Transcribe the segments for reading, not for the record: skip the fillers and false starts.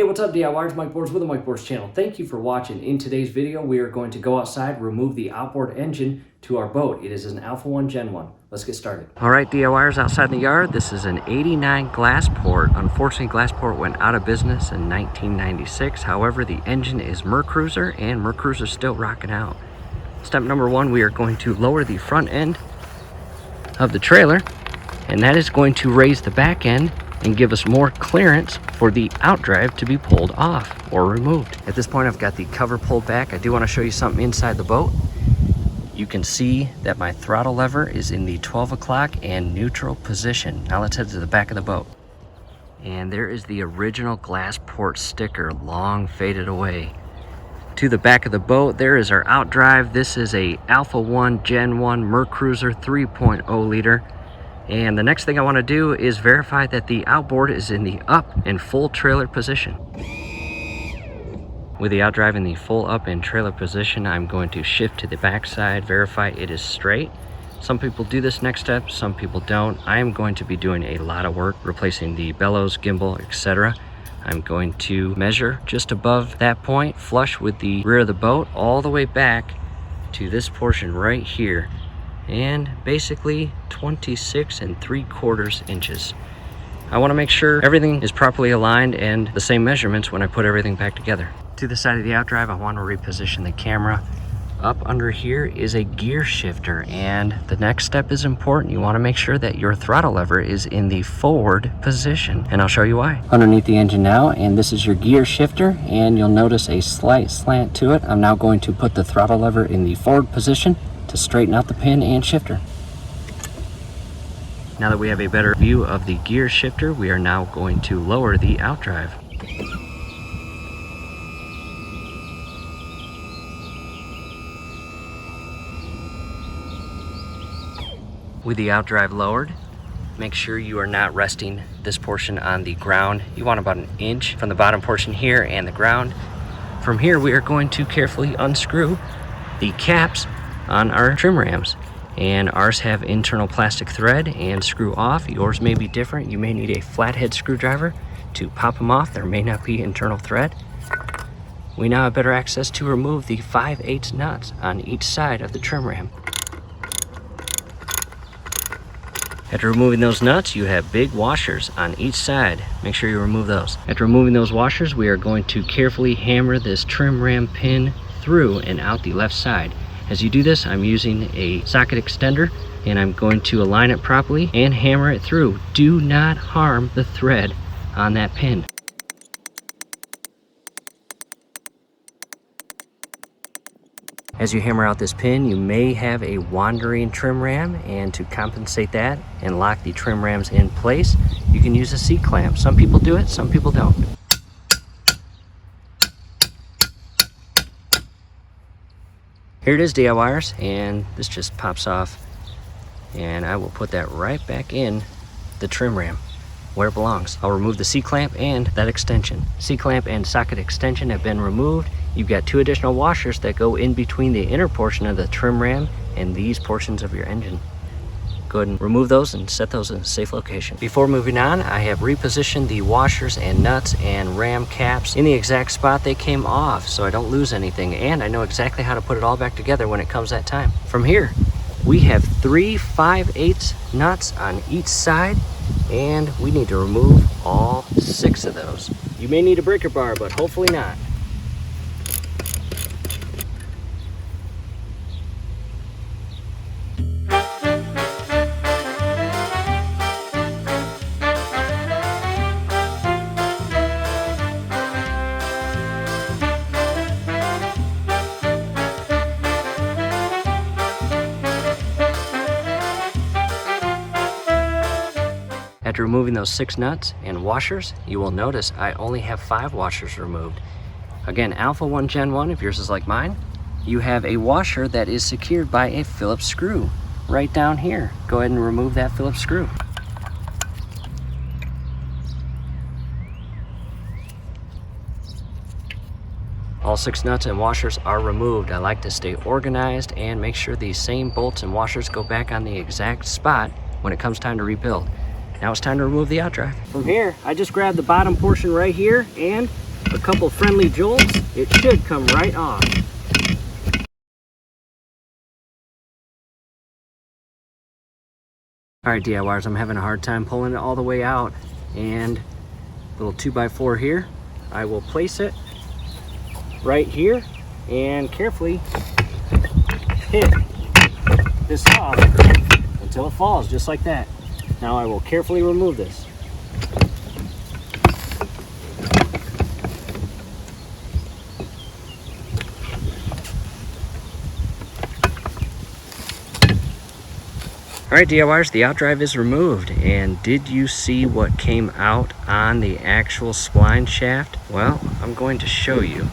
what's up DIYers? Mike Boards with the Mike Boards channel. Thank you for watching. In today's video, we are going to go outside, remove the outboard engine to our boat. It is an Alpha 1 Gen 1. Let's get started. All right, DIYers outside in the yard. This is an 89 Glassport. Unfortunately, Glassport went out of business in 1996. However, the engine is Mercruiser and Mercruiser's still rocking out. Step number one, we are going to lower the front end of the trailer, and that is going to raise the back end and give us more clearance for the outdrive to be pulled off or removed. At this point, I've got the cover pulled back. I do want to show you something inside the boat. You can see that my throttle lever is in the 12 o'clock and neutral position. Now let's head to the back of the boat. And there is the original Glassport sticker, long faded away. To the back of the boat, there is our outdrive. This is a Alpha 1 Gen 1 Mercruiser 3.0 liter. And the next thing I want to do is verify that the outboard is in the up and full trailer position. With the outdrive in the full up and trailer position, I'm going to shift to the backside, verify it is straight. Some people do this next step, some people don't. I am going to be doing a lot of work, replacing the bellows, gimbal, etc. I'm going to measure just above that point, flush with the rear of the boat, all the way back to this portion right here. And basically 26 3/4 inches. I want to make sure everything is properly aligned and the same measurements when I put everything back together. To the side of the outdrive, I want to reposition the camera. Up under here is a gear shifter, and the next step is important. You want to make sure that your throttle lever is in the forward position, and I'll show you why. Underneath the engine now, and this is your gear shifter, and you'll notice a slight slant to it. I'm now going to put the throttle lever in the forward position to straighten out the pin and shifter. Now that we have a better view of the gear shifter, we are now going to lower the outdrive. With the outdrive lowered, make sure you are not resting this portion on the ground. You want about 1 inch from the bottom portion here and the ground. From here, we are going to carefully unscrew the caps on our trim rams, and ours have internal plastic thread and screw off. Yours may be different. You may need a flathead screwdriver to pop them off. There may not be internal thread. We now have better access to remove the 5/8 nuts on each side of the trim ram. After removing those nuts, you have big washers on each side. Make sure you remove those. After removing those washers, we are going to carefully hammer this trim ram pin through and out the left side. As you do this, I'm using a socket extender, and I'm going to align it properly and hammer it through. Do not harm the thread on that pin. As you hammer out this pin, you may have a wandering trim ram, and to compensate that and lock the trim rams in place, you can use a C-clamp. Some people do it, some people don't. Here it is, DIYers, and this just pops off, and I will put that right back in the trim ram where it belongs. I'll remove the C-clamp and that extension. C-clamp and socket extension have been removed. You've got 2 additional washers that go in between the inner portion of the trim ram and these portions of your engine. Go ahead and remove those and set those in a safe location. Before moving on, I have repositioned the washers and nuts and ram caps in the exact spot they came off so I don't lose anything, and I know exactly how to put it all back together when it comes that time. From here, we have 3 5/8 nuts on each side, and we need to remove all 6 of those. You may need a breaker bar, but hopefully not. After removing those 6 nuts and washers, you will notice I only have 5 washers removed. Again, Alpha 1 Gen 1, if yours is like mine, you have a washer that is secured by a Phillips screw right down here. Go ahead and remove that Phillips screw. All 6 nuts and washers are removed. I like to stay organized and make sure these same bolts and washers go back on the exact spot when it comes time to rebuild. Now it's time to remove the outdrive. From here, I just grabbed the bottom portion right here and a couple friendly jolts, it should come right off. All right, DIYers, I'm having a hard time pulling it all the way out, and little 2x4 here. I will place it right here and carefully hit this off until it falls, just like that. Now I will carefully remove this. All right, DIYers, the outdrive is removed, and did you see what came out on the actual spline shaft? Well, I'm going to show you.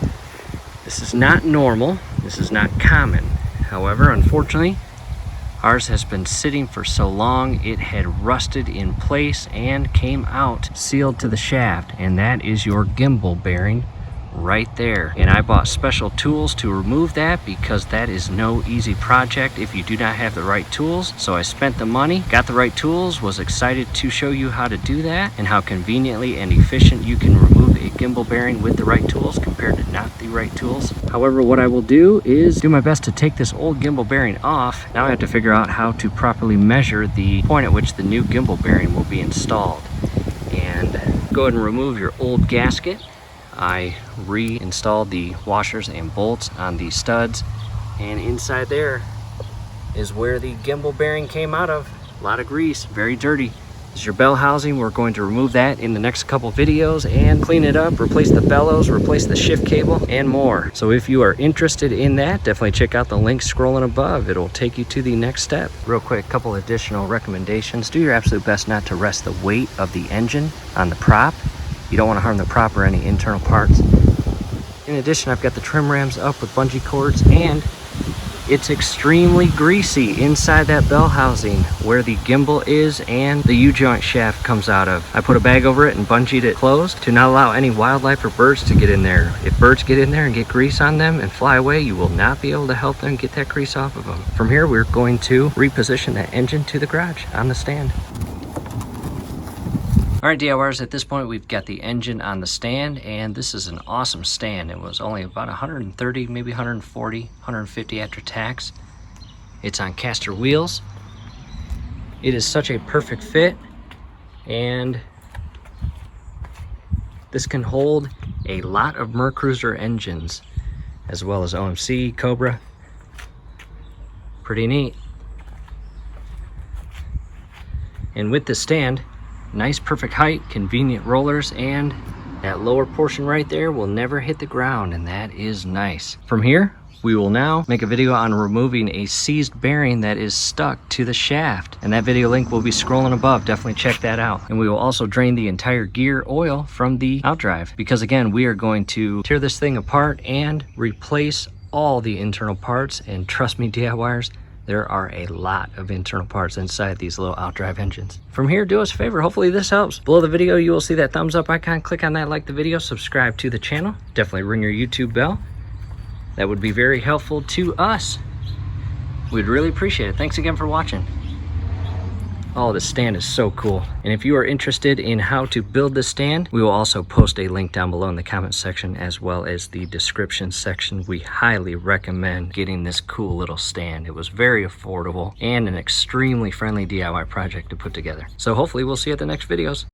This is not normal, this is not common. However, unfortunately, ours has been sitting for so long, it had rusted in place and came out sealed to the shaft, and that is your gimbal bearing right there. And I bought special tools to remove that because that is no easy project if you do not have the right tools. So I spent the money, got the right tools, was excited to show you how to do that and how conveniently and efficient you can remove a gimbal bearing with the right tools compared to not the right tools. However, what I will do is do my best to take this old gimbal bearing off. Now I have to figure out how to properly measure the point at which the new gimbal bearing will be installed. And go ahead and remove your old gasket. I reinstalled the washers and bolts on the studs, and inside there is where the gimbal bearing came out of. A lot of grease, very dirty. This is your bell housing. We're going to remove that in the next couple videos and clean it up, replace the bellows, replace the shift cable, and more. So if you are interested in that, definitely check out the link scrolling above. It'll take you to the next step. Real quick, couple additional recommendations. Do your absolute best not to rest the weight of the engine on the prop. You don't want to harm the prop or any internal parts. In addition, I've got the trim rams up with bungee cords, and it's extremely greasy inside that bell housing where the gimbal is and the U-joint shaft comes out of. I put a bag over it and bungeed it closed to not allow any wildlife or birds to get in there. If birds get in there and get grease on them and fly away, you will not be able to help them get that grease off of them. From here, we're going to reposition that engine to the garage on the stand. All right, DIYers, at this point we've got the engine on the stand, and this is an awesome stand. It was only about 130, maybe 140, 150 after tax. It's on caster wheels. It is such a perfect fit, and this can hold a lot of Mercruiser engines, as well as OMC, Cobra. Pretty neat. And with the stand, nice perfect height, convenient rollers, and that lower portion right there will never hit the ground, and that is nice. From here, we will now make a video on removing a seized bearing that is stuck to the shaft, and that video link will be scrolling above. Definitely check that out. And we will also drain the entire gear oil from the outdrive, because again, we are going to tear this thing apart and replace all the internal parts. And trust me, DIYers, there are a lot of internal parts inside these little outdrive engines. From here, do us a favor. Hopefully this helps. Below the video, you will see that thumbs up icon. Click on that, like the video, subscribe to the channel. Definitely ring your YouTube bell. That would be very helpful to us. We'd really appreciate it. Thanks again for watching. Oh, this stand is so cool. And if you are interested in how to build this stand, we will also post a link down below in the comment section as well as the description section. We highly recommend getting this cool little stand. It was very affordable and an extremely friendly DIY project to put together. So hopefully we'll see you at the next videos.